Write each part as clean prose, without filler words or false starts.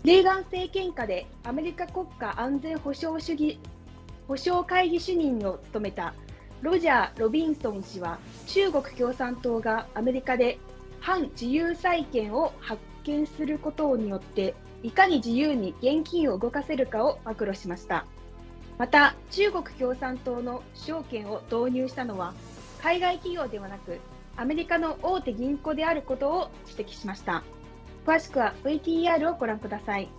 レーガン政権下でアメリカ国家安全保障会議主任を務めたロジャー・ロビンソン氏は、中国共産党がアメリカで反自由債券を発行することによっていかに自由に現金を動かせるかを暴露しました。また、中国共産党の証券を導入したのは海外企業ではなくアメリカの大手銀行であることを指摘しました。詳しくは VTR をご覧ください。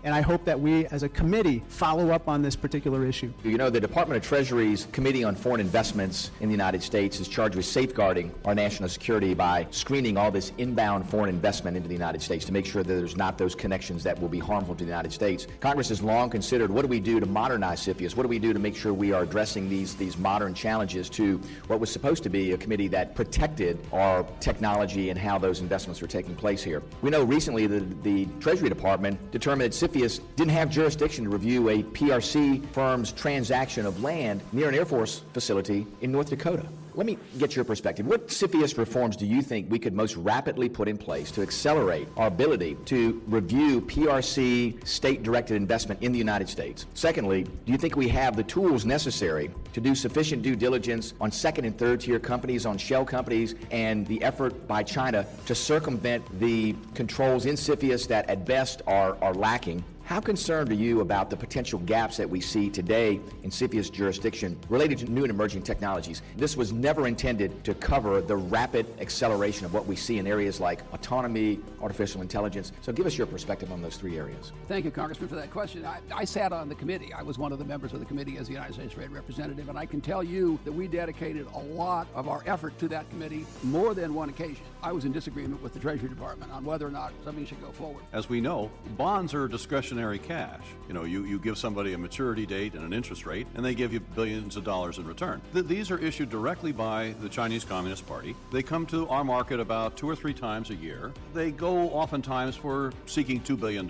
And I hope that we, as a committee, follow up on this particular issue. You know, the Department of Treasury's Committee on Foreign Investments in the United States is charged with safeguarding our national security by screening all this inbound foreign investment into the United States to make sure that there's not those connections that will be harmful to the United States. Congress has long considered, what do we do to modernize CFIUS? What do we do to make sure we are addressing these modern challenges to what was supposed to be a committee that protected our technology and how those investments were taking place here? We know recently the Treasury Department determined that CFIUS didn't have jurisdiction to review a PRC firm's transaction of land near an Air Force facility in North Dakota. Let me get your perspective. What CFIUS reforms do you think we could most rapidly put in place to accelerate our ability to review PRC state-directed investment in the United States? Secondly, do you think we have the tools necessary to do sufficient due diligence on second and third tier companies, on shell companies, and the effort by China to circumvent the controls in CFIUS that at best are lacking? How concerned are you about the potential gaps that we see today in CFIUS jurisdiction related to new and emerging technologies? This was never intended to cover the rapid acceleration of what we see in areas like autonomy, artificial intelligence. So give us your perspective on those three areas. Thank you, Congressman, for that question. I sat on the committee. I was one of the members of the committee as the United States Trade Representative, and I can tell you that we dedicated a lot of our effort to that committee more than one occasion. I was in disagreement with the Treasury Department on whether or not something should go forward. As we know, bonds are discretionary cash. You give somebody a maturity date and an interest rate, and they give you billions of dollars in return. These are issued directly by the Chinese Communist Party. They come to our market about 2 or 3 times a year. They go oftentimes for seeking $2 billion,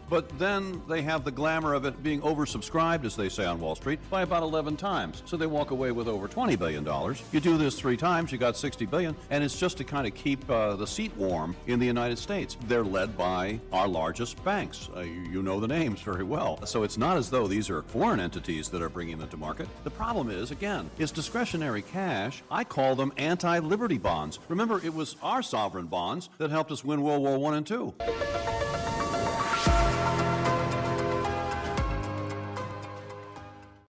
but then they have the glamour of it being oversubscribed, as they say on Wall Street, by about 11 times. So they walk away with over $20 billion. You do this 3 times, you got $60 billion, and it's just to kind of keep the seat warm in the United States. They're led by our largest banks. You know the names very well. So it's not as though these are foreign entities that are bringing them to market. The problem is, again, is discretionary cash. I call them anti-liberty bonds. Remember, it was our sovereign bonds that helped us win World War I and II.